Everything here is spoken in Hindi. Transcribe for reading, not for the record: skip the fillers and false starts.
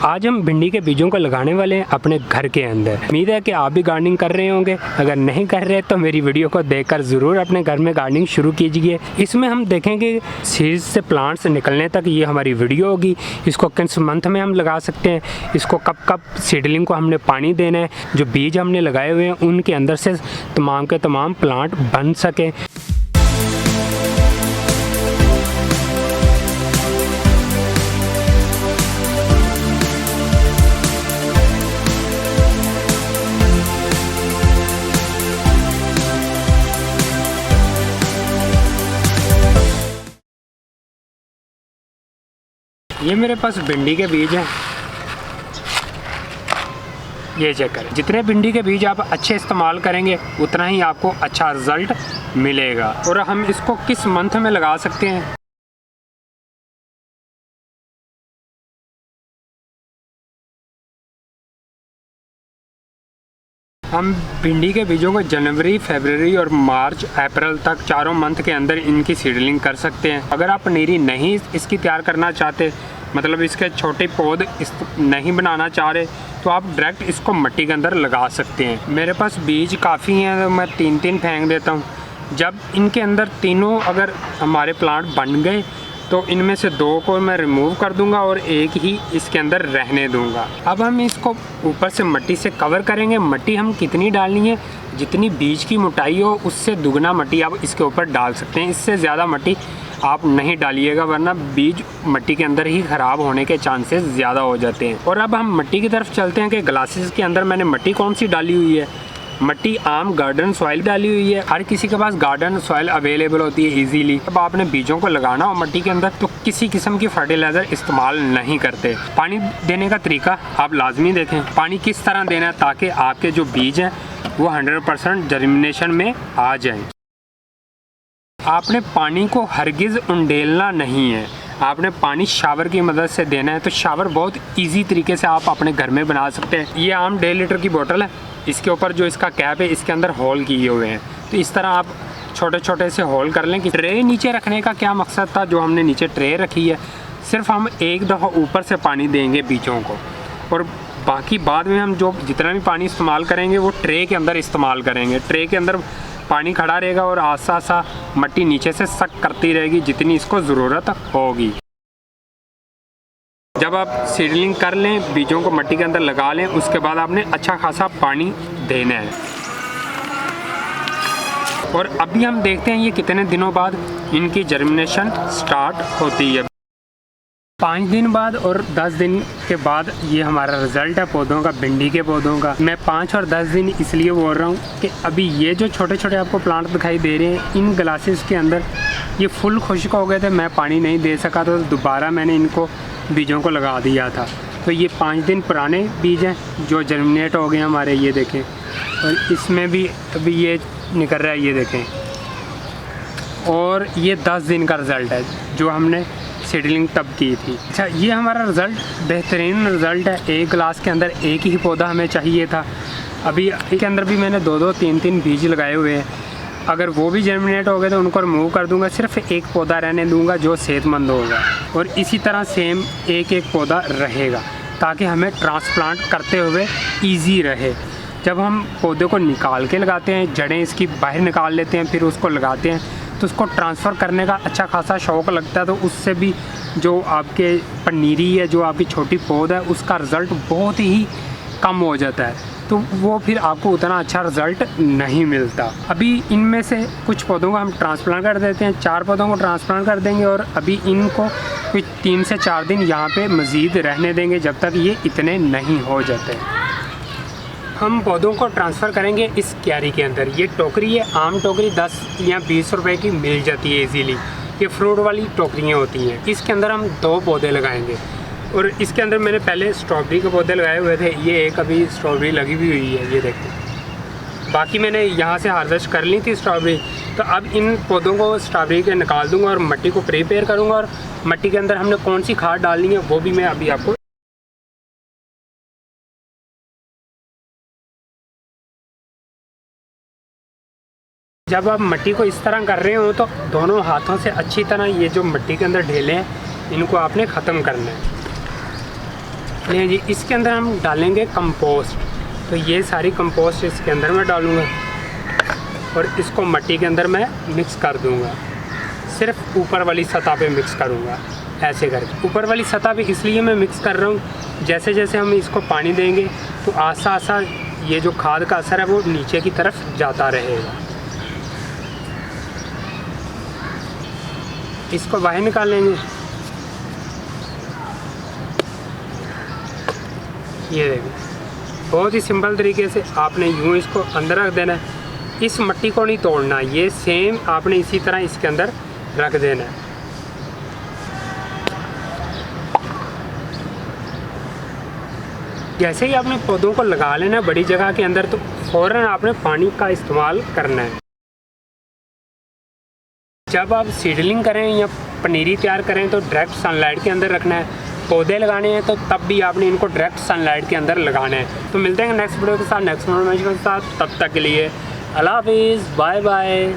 आज हम भिंडी के बीजों को लगाने वाले हैं अपने घर के अंदर। उम्मीद है कि आप भी गार्डनिंग कर रहे होंगे। अगर नहीं कर रहे तो मेरी वीडियो को देखकर ज़रूर अपने घर में गार्डनिंग शुरू कीजिए। इसमें हम देखेंगे सीड्स से प्लांट्स निकलने तक ये हमारी वीडियो होगी। इसको किस मंथ में हम लगा सकते हैं, इसको कब कब सीडलिंग को हमने पानी देना है, जो बीज हमने लगाए हुए हैं उनके अंदर से तमाम के तमाम प्लांट बन सकें। ये मेरे पास भिंडी के बीज हैं, ये चेक करें। जितने भिंडी के बीज आप अच्छे इस्तेमाल करेंगे उतना ही आपको अच्छा रिजल्ट मिलेगा। और हम इसको किस मंथ में लगा सकते हैं, हम भिंडी के बीजों को जनवरी, फरवरी और मार्च, अप्रैल तक चारों मंथ के अंदर इनकी सीडलिंग कर सकते हैं। अगर आप पनीरी नहीं इसकी तैयार करना चाहते, मतलब इसके छोटे पौध नहीं बनाना चाह रहे, तो आप डायरेक्ट इसको मिट्टी के अंदर लगा सकते हैं। मेरे पास बीज काफ़ी हैं तो मैं 3-3 फेंक देता हूँ। जब इनके अंदर तीनों अगर हमारे प्लांट बन गए तो इनमें से 2 को मैं रिमूव कर दूंगा और 1 ही इसके अंदर रहने दूंगा। अब हम इसको ऊपर से मिट्टी से कवर करेंगे। मिट्टी हम कितनी डालनी है, जितनी बीज की मोटाई हो उससे दुगना मिट्टी आप इसके ऊपर डाल सकते हैं। इससे ज़्यादा मिट्टी आप नहीं डालिएगा, वरना बीज मिट्टी के अंदर ही ख़राब होने के चांसेस ज़्यादा हो जाते हैं। और अब हम मिट्टी की तरफ चलते हैं कि ग्लासेस के अंदर मैंने मिट्टी कौन सी डाली हुई है। मिट्टी आम गार्डन सॉइल डाली हुई है। हर किसी के पास गार्डन सॉइल अवेलेबल होती है इजीली। अब आपने बीजों को लगाना हो मिट्टी के अंदर तो किसी किस्म की फर्टिलाइज़र इस्तेमाल नहीं करते। पानी देने का तरीका आप लाजमी देखें, पानी किस तरह देना है ताकि आपके जो बीज हैं वो 100% जर्मिनेशन में आ जाएं। आपने पानी को हरगिज़ उंडेलना नहीं है, आपने पानी शावर की मदद से देना है। तो शावर बहुत इजी तरीके से आप अपने घर में बना सकते हैं। ये आम 1.5 लीटर की बोतल है, इसके ऊपर जो इसका कैप है इसके अंदर होल किए हुए हैं। तो इस तरह आप छोटे छोटे से होल कर लें। कि ट्रे नीचे रखने का क्या मकसद था, जो हमने नीचे ट्रे रखी है, सिर्फ हम एक दफ़ा ऊपर से पानी देंगे बीजों को, और बाकी बाद में हम जो जितना भी पानी इस्तेमाल करेंगे वो ट्रे के अंदर इस्तेमाल करेंगे। ट्रे के अंदर पानी खड़ा रहेगा और आसा आसा मिट्टी नीचे से सक करती रहेगी जितनी इसको ज़रूरत होगी। जब आप सीडलिंग कर लें, बीजों को मिट्टी के अंदर लगा लें, उसके बाद आपने अच्छा खासा पानी देना है। और अभी हम देखते हैं ये कितने दिनों बाद इनकी जर्मिनेशन स्टार्ट होती है। 5 दिन बाद और 10 दिन के बाद ये हमारा रिज़ल्ट है पौधों का, भिंडी के पौधों का। मैं 5 और 10 दिन इसलिए बोल रहा हूँ कि अभी ये जो छोटे छोटे आपको प्लांट दिखाई दे रहे हैं, इन ग्लासेस के अंदर ये फुल खुश्क हो गए थे। मैं पानी नहीं दे सका तो दोबारा मैंने इनको बीजों को लगा दिया था। तो ये 5 दिन पुराने बीज हैं जो जर्मिनेट हो गए हमारे, ये देखें। और इसमें भी अभी ये निकल रहा है, ये देखें। और ये 10 दिन का रिज़ल्ट है जो हमने सीडलिंग तब की थी। अच्छा, ये हमारा रिज़ल्ट बेहतरीन रिज़ल्ट है। एक ग्लास के अंदर एक ही पौधा हमें चाहिए था। अभी इसके अंदर भी मैंने 2-2, 3-3 बीज लगाए हुए हैं। अगर वो भी जर्मिनेट हो गए तो उनको रिमूव कर दूंगा, सिर्फ एक पौधा रहने दूंगा जो सेहतमंद होगा। और इसी तरह सेम एक पौधा रहेगा ताकि हमें ट्रांसप्लांट करते हुए ईजी रहे। जब हम पौधे को निकाल के लगाते हैं, जड़ें इसकी बाहर निकाल लेते हैं, फिर उसको लगाते हैं, तो उसको ट्रांसफ़र करने का अच्छा खासा शौक़ लगता है। तो उससे भी जो आपके पनीरी है, जो आपकी छोटी पौध है, उसका रिज़ल्ट बहुत ही कम हो जाता है। तो वो फिर आपको उतना अच्छा रिज़ल्ट नहीं मिलता। अभी इनमें से कुछ पौधों को हम ट्रांसप्लांट कर देते हैं, 4 पौधों को ट्रांसप्लांट कर देंगे और अभी इनको कुछ 3 से 4 दिन यहाँ पे मज़ीद रहने देंगे जब तक ये इतने नहीं हो जाते। हम पौधों को ट्रांसफ़र करेंगे इस क्यारी के अंदर। ये टोकरी है, आम टोकरी 10 या 20 रुपए की मिल जाती है इजीली। ये फ्रूट वाली टोकरियाँ होती हैं। इसके अंदर हम 2 पौधे लगाएंगे। और इसके अंदर मैंने पहले स्ट्रॉबेरी के पौधे लगाए हुए थे। ये एक अभी स्ट्रॉबेरी लगी भी हुई है, ये देखिए। बाकी मैंने यहाँ से हार्वेस्ट कर ली थी स्ट्रॉबेरी। तो अब इन पौधों को स्ट्रॉबेरी के निकाल दूँगा और मिट्टी को प्रिपेयर करूँगा। और मिट्टी के अंदर हमने कौन सी खाद डालनी है वो भी मैं अभी आपको जब आप मिट्टी को इस तरह कर रहे हो तो दोनों हाथों से अच्छी तरह ये जो मिट्टी के अंदर ढेले हैं इनको आपने ख़त्म करना है। नहीं जी, इसके अंदर हम डालेंगे कंपोस्ट। तो ये सारी कंपोस्ट इसके अंदर मैं डालूँगा और इसको मिट्टी के अंदर मैं मिक्स कर दूँगा। सिर्फ ऊपर वाली सतह पे मिक्स करूँगा ऐसे करके। ऊपर वाली सतह पे इसलिए मैं मिक्स कर रहा हूँ, जैसे जैसे हम इसको पानी देंगे तो आस्ता आस्ता ये जो खाद का असर है वो नीचे की तरफ जाता रहेगा। इसको बाहर निकाल लेंगे। ये देखिए, बहुत ही सिंपल तरीके से आपने यूँ इसको अंदर रख देना है। इस मिट्टी को नहीं तोड़ना, ये सेम आपने इसी तरह इसके अंदर रख देना है। जैसे ही आपने पौधों को लगा लेना है बड़ी जगह के अंदर, तो फ़ौरन आपने पानी का इस्तेमाल करना है। जब आप सीडलिंग करें या पनीरी तैयार करें तो डायरेक्ट सनलाइट के अंदर रखना है। पौधे लगाने हैं तो तब भी आपने इनको डायरेक्ट सनलाइट के अंदर लगाना है। तो मिलते हैं नेक्स्ट वीडियो के साथ, नेक्स्ट इन्फॉर्मेशन के साथ। तब तक के लिए अल्लाह हाफिज़, बाय बाय।